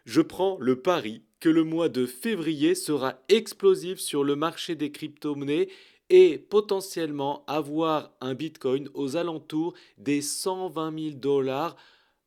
Je prends le pari que le mois de février sera explosif sur le marché des crypto-monnaies et potentiellement avoir un Bitcoin aux alentours des 120 000 dollars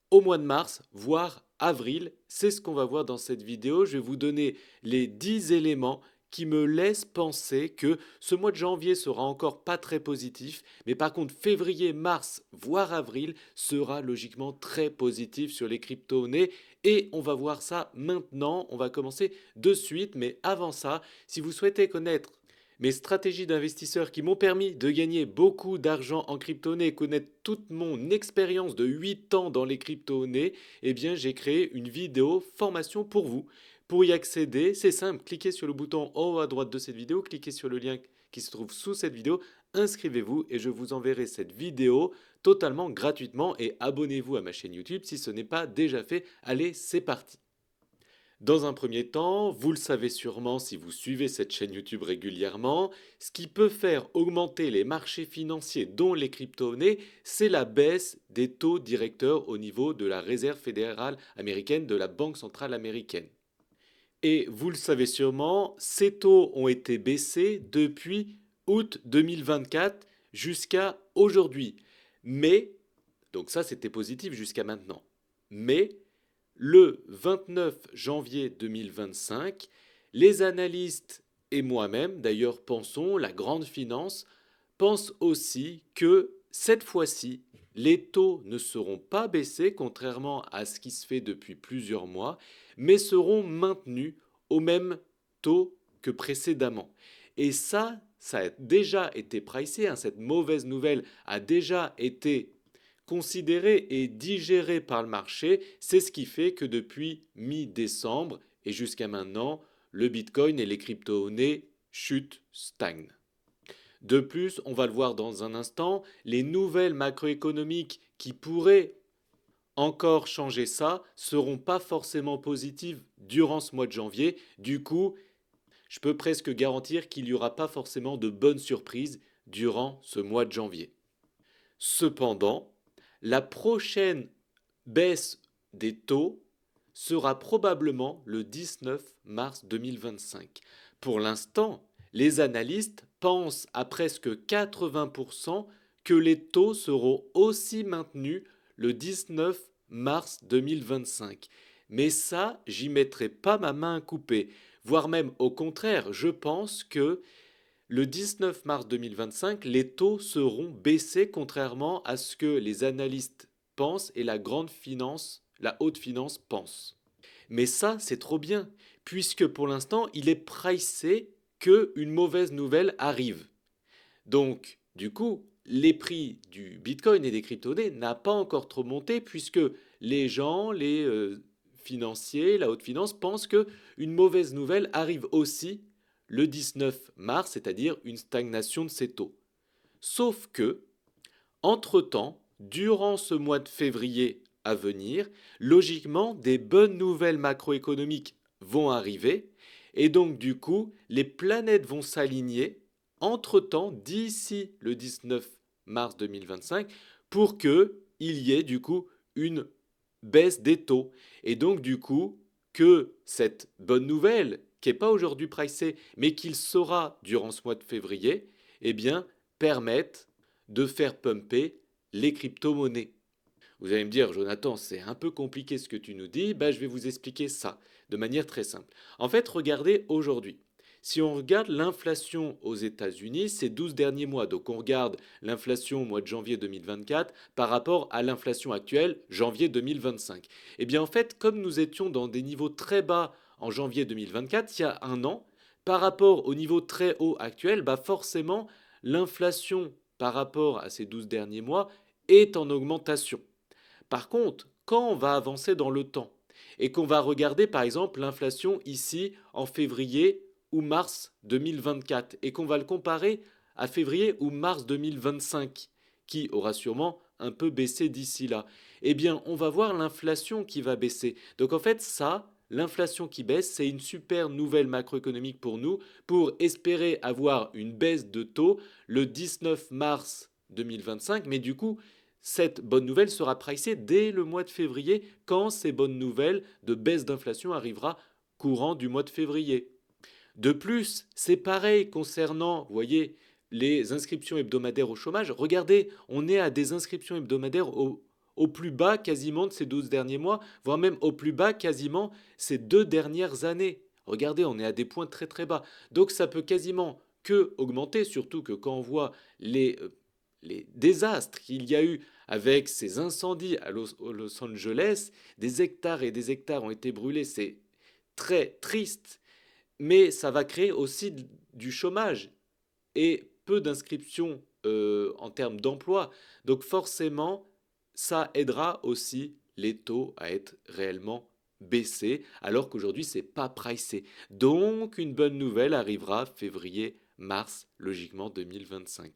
au mois de mars, voire avril. C'est ce qu'on va voir dans cette vidéo. Je vais vous donner les 10 éléments qui me laissent penser que ce mois de janvier sera encore pas très positif, mais par contre février, mars, voire avril sera logiquement très positif sur les crypto-monnaies et on va voir ça maintenant. On va commencer de suite, mais avant ça, si vous souhaitez connaître mes stratégies d'investisseurs qui m'ont permis de gagner beaucoup d'argent en crypto-monnaie et connaître toute mon expérience de 8 ans dans les crypto-monnaies, eh bien j'ai créé une vidéo formation pour vous. Pour y accéder, c'est simple, cliquez sur le bouton en haut à droite de cette vidéo, cliquez sur le lien qui se trouve sous cette vidéo, inscrivez-vous et je vous enverrai cette vidéo totalement gratuitement et abonnez-vous à ma chaîne YouTube si ce n'est pas déjà fait. Allez, c'est parti. Dans un premier temps, vous le savez sûrement si vous suivez cette chaîne YouTube régulièrement, ce qui peut faire augmenter les marchés financiers, dont les crypto-monnaies, c'est la baisse des taux directeurs au niveau de la Réserve fédérale américaine, de la Banque centrale américaine. Et vous le savez sûrement, ces taux ont été baissés depuis août 2024 jusqu'à aujourd'hui. Mais, donc ça c'était positif jusqu'à maintenant. Mais le 29 janvier 2025, les analystes et moi-même, d'ailleurs pensons, la grande finance, pense aussi que cette fois-ci, les taux ne seront pas baissés, contrairement à ce qui se fait depuis plusieurs mois, mais seront maintenus au même taux que précédemment. Et ça a déjà été pricé, hein, cette mauvaise nouvelle a déjà été considérée et digérée par le marché. C'est ce qui fait que depuis mi-décembre et jusqu'à maintenant, le Bitcoin et les crypto-monnaies chutent, stagnent. De plus, on va le voir dans un instant, les nouvelles macroéconomiques qui pourraient encore changer ça seront pas forcément positives durant ce mois de janvier. Du coup, je peux presque garantir qu'il n'y aura pas forcément de bonnes surprises durant ce mois de janvier. Cependant, la prochaine baisse des taux sera probablement le 19 mars 2025. Pour l'instant, les analystes pensent à presque 80% que les taux seront aussi maintenus le 19 mars 2025. Mais ça, j'y mettrai pas ma main à couper. Voire même au contraire, je pense que le 19 mars 2025, les taux seront baissés contrairement à ce que les analystes pensent et la grande finance, la haute finance pense. Mais ça, c'est trop bien, puisque pour l'instant, il est pricé qu'une mauvaise nouvelle arrive. Donc, du coup, les prix du Bitcoin et des crypto-monnaies n'ont pas encore trop monté, puisque les gens, les financiers, la haute finance pensent qu'une mauvaise nouvelle arrive aussi le 19 mars, c'est-à-dire une stagnation de ces taux. Sauf que, entre-temps, durant ce mois de février à venir, logiquement, des bonnes nouvelles macroéconomiques vont arriver, et donc du coup, les planètes vont s'aligner entre-temps, d'ici le 19 mars 2025, pour qu'il y ait du coup une baisse des taux. Et donc du coup, que cette bonne nouvelle, qui n'est pas aujourd'hui pricée, mais qu'il sera durant ce mois de février, eh bien, permette de faire pumper les crypto-monnaies. Vous allez me dire, Jonathan, c'est un peu compliqué ce que tu nous dis. Je vais vous expliquer ça de manière très simple. En fait, regardez aujourd'hui. Si on regarde l'inflation aux États-Unis ces 12 derniers mois, donc on regarde l'inflation au mois de janvier 2024 par rapport à l'inflation actuelle, janvier 2025. Eh bien en fait, comme nous étions dans des niveaux très bas en janvier 2024, il y a un an, par rapport au niveau très haut actuel, forcément, l'inflation par rapport à ces 12 derniers mois est en augmentation. Par contre, quand on va avancer dans le temps et qu'on va regarder par exemple l'inflation ici en février ou mars 2024 et qu'on va le comparer à février ou mars 2025 qui aura sûrement un peu baissé d'ici là, eh bien on va voir l'inflation qui va baisser. Donc en fait ça, l'inflation qui baisse, c'est une super nouvelle macroéconomique pour nous pour espérer avoir une baisse de taux le 19 mars 2025, mais du coup cette bonne nouvelle sera pricée dès le mois de février, quand ces bonnes nouvelles de baisse d'inflation arrivera courant du mois de février. De plus, c'est pareil concernant, vous voyez, les inscriptions hebdomadaires au chômage. Regardez, on est à des inscriptions hebdomadaires au plus bas quasiment de ces 12 derniers mois, voire même au plus bas quasiment ces 2 dernières années. Regardez, on est à des points très très bas. Donc ça peut quasiment que augmenter, surtout que quand on voit les désastres qu'il y a eu avec ces incendies à Los Angeles, des hectares et des hectares ont été brûlés, c'est très triste, mais ça va créer aussi du chômage et peu d'inscriptions en termes d'emploi. Donc forcément, ça aidera aussi les taux à être réellement baissés, alors qu'aujourd'hui, c'est pas pricé. Donc, une bonne nouvelle arrivera février-mars, logiquement 2025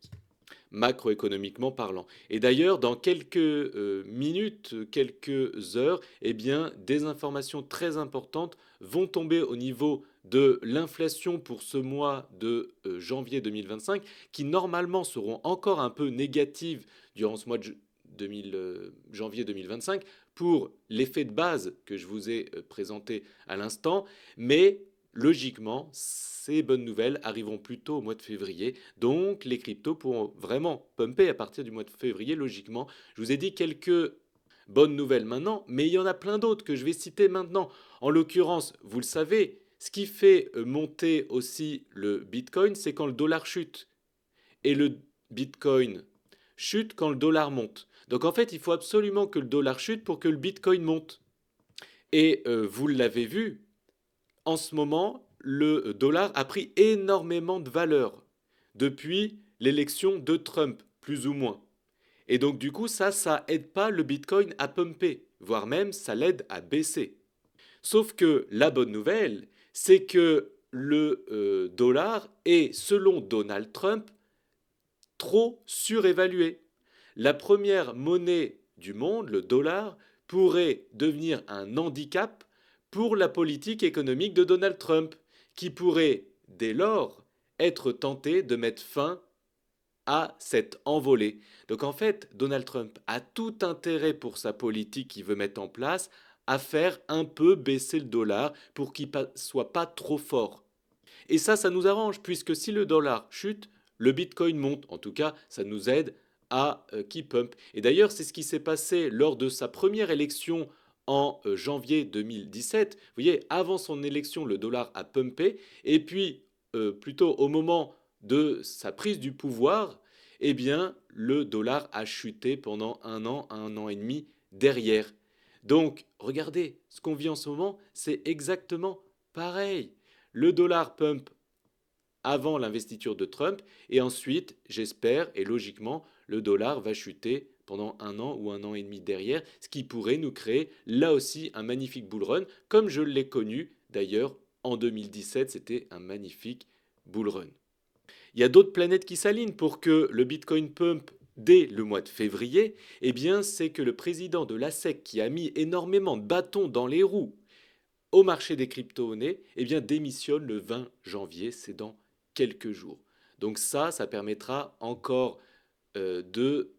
macroéconomiquement parlant. Et d'ailleurs, dans quelques minutes, quelques heures, eh bien, des informations très importantes vont tomber au niveau de l'inflation pour ce mois de janvier 2025, qui normalement seront encore un peu négatives durant ce mois de janvier 2025 pour l'effet de base que je vous ai présenté à l'instant, mais logiquement, ces bonnes nouvelles arriveront plutôt au mois de février. Donc, les cryptos pourront vraiment pumper à partir du mois de février, logiquement. Je vous ai dit quelques bonnes nouvelles maintenant, mais il y en a plein d'autres que je vais citer maintenant. En l'occurrence, vous le savez, ce qui fait monter aussi le Bitcoin, c'est quand le dollar chute. Et le Bitcoin chute quand le dollar monte. Donc en fait, il faut absolument que le dollar chute pour que le Bitcoin monte. Et vous l'avez vu, en ce moment, le dollar a pris énormément de valeur depuis l'élection de Trump, plus ou moins. Et donc du coup, ça aide pas le Bitcoin à pumper, voire même ça l'aide à baisser. Sauf que la bonne nouvelle, c'est que le dollar est, selon Donald Trump, trop surévalué. La première monnaie du monde, le dollar, pourrait devenir un handicap pour la politique économique de Donald Trump, qui pourrait, dès lors, être tenté de mettre fin à cette envolée. Donc en fait, Donald Trump a tout intérêt pour sa politique qu'il veut mettre en place à faire un peu baisser le dollar pour qu'il ne soit pas trop fort. Et ça nous arrange, puisque si le dollar chute, le Bitcoin monte. En tout cas, ça nous aide à keep pump. Et d'ailleurs, c'est ce qui s'est passé lors de sa première élection en janvier 2017. Vous voyez, avant son élection, le dollar a pumpé. Et puis, plutôt au moment de sa prise du pouvoir, eh bien, le dollar a chuté pendant un an et demi derrière. Donc, regardez, ce qu'on vit en ce moment, c'est exactement pareil. Le dollar pump avant l'investiture de Trump et ensuite, j'espère, et logiquement, le dollar va chuter pendant un an ou un an et demi derrière, ce qui pourrait nous créer là aussi un magnifique bull run, comme je l'ai connu d'ailleurs en 2017, c'était un magnifique bull run. Il y a d'autres planètes qui s'alignent pour que le Bitcoin pump dès le mois de février, eh bien c'est que le président de la SEC qui a mis énormément de bâtons dans les roues au marché des crypto-monnaies, eh bien, démissionne le 20 janvier, c'est dans quelques jours. Donc ça permettra encore de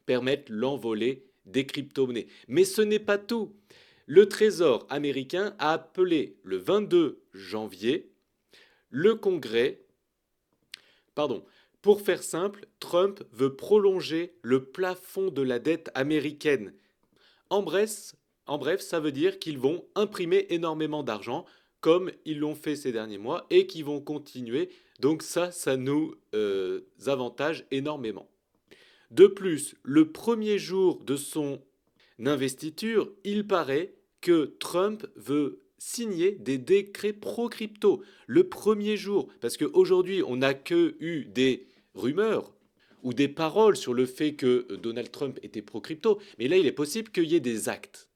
permettre l'envolée des crypto-monnaies. Mais ce n'est pas tout. Le Trésor américain a appelé le 22 janvier le Congrès, pardon, pour faire simple, Trump veut prolonger le plafond de la dette américaine. En bref, ça veut dire qu'ils vont imprimer énormément d'argent, comme ils l'ont fait ces derniers mois, et qu'ils vont continuer. Donc ça nous avantage énormément. De plus, le premier jour de son investiture, il paraît que Trump veut signer des décrets pro-crypto. Le premier jour, parce qu'aujourd'hui, on n'a que eu des rumeurs ou des paroles sur le fait que Donald Trump était pro-crypto, mais là, il est possible qu'il y ait des actes.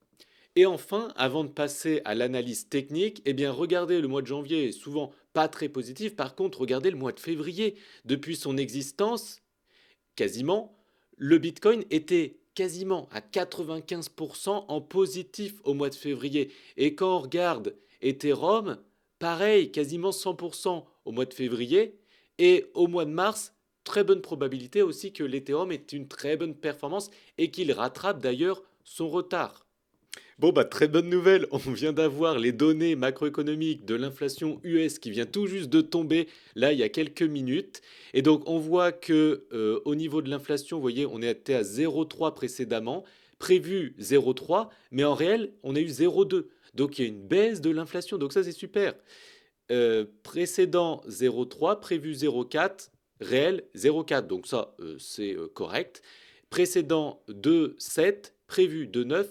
Et enfin, avant de passer à l'analyse technique, eh bien, regardez le mois de janvier, est souvent pas très positif. Par contre, regardez le mois de février. Depuis son existence, quasiment, le Bitcoin était quasiment à 95% en positif au mois de février. Et quand on regarde Ethereum, pareil, quasiment 100% au mois de février. Et au mois de mars, très bonne probabilité aussi que l'Ethereum ait une très bonne performance et qu'il rattrape d'ailleurs son retard. Bon, bah, très bonne nouvelle, on vient d'avoir les données macroéconomiques de l'inflation US qui vient tout juste de tomber, là, il y a quelques minutes. Et donc, on voit que au niveau de l'inflation, vous voyez, on était à 0,3 précédemment, prévu 0,3, mais en réel, on a eu 0,2. Donc, il y a une baisse de l'inflation, donc ça, c'est super. Précédent 0,3, prévu 0,4, réel 0,4, donc ça, c'est correct. Précédent 2,7, prévu 2,9,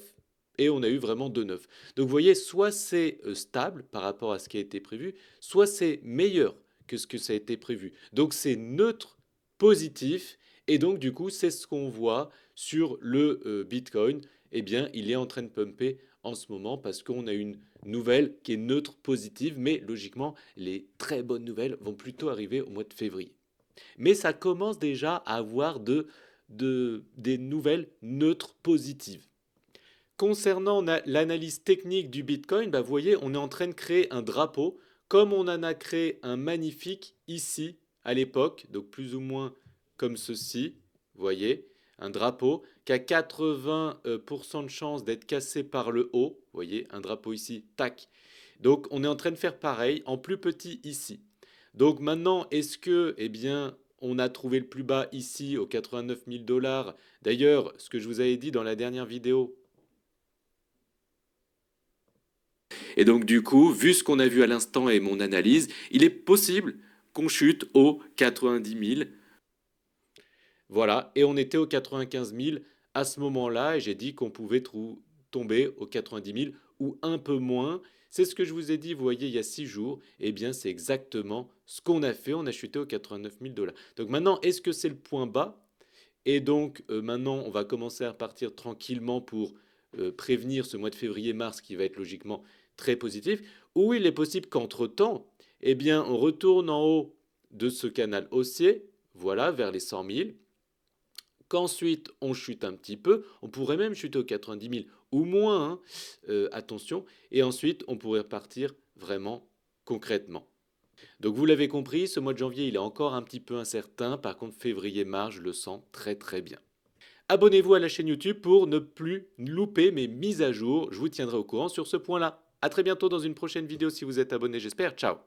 et on a eu vraiment 2,9. Donc vous voyez, soit c'est stable par rapport à ce qui a été prévu, soit c'est meilleur que ce que ça a été prévu. Donc c'est neutre, positif, et donc du coup, c'est ce qu'on voit sur le Bitcoin. Eh bien, il est en train de pumper en ce moment parce qu'on a une nouvelle qui est neutre, positive, mais logiquement, les très bonnes nouvelles vont plutôt arriver au mois de février. Mais ça commence déjà à avoir des nouvelles neutres positives. Concernant l'analyse technique du Bitcoin, bah, vous voyez, on est en train de créer un drapeau, comme on en a créé un magnifique ici à l'époque, donc plus ou moins comme ceci, vous voyez, un drapeau qui a 80% de chances d'être cassé par le haut, vous voyez, un drapeau ici, tac. Donc on est en train de faire pareil, en plus petit ici. Donc maintenant, est-ce que, eh bien, on a trouvé le plus bas ici aux 89 000 dollars. D'ailleurs, ce que je vous avais dit dans la dernière vidéo, et donc du coup, vu ce qu'on a vu à l'instant et mon analyse, il est possible qu'on chute aux 90 000. Voilà, et on était aux 95 000 à ce moment-là, et j'ai dit qu'on pouvait tomber aux 90 000 ou un peu moins. C'est ce que je vous ai dit, vous voyez, il y a 6 jours. Eh bien, c'est exactement ce qu'on a fait. On a chuté aux 89 000 dollars. Donc maintenant, est-ce que c'est le point bas? Et donc maintenant, on va commencer à repartir tranquillement pour prévenir ce mois de février-mars qui va être logiquement très positif. Ou il est possible qu'entre-temps, eh bien, on retourne en haut de ce canal haussier, voilà, vers les 100 000, qu'ensuite on chute un petit peu, on pourrait même chuter aux 90 000 ou moins, hein, attention, et ensuite on pourrait repartir vraiment concrètement. Donc vous l'avez compris, ce mois de janvier il est encore un petit peu incertain, par contre février-mars je le sens très très bien. Abonnez-vous à la chaîne YouTube pour ne plus louper mes mises à jour, je vous tiendrai au courant sur ce point-là. A très bientôt dans une prochaine vidéo si vous êtes abonné j'espère, ciao.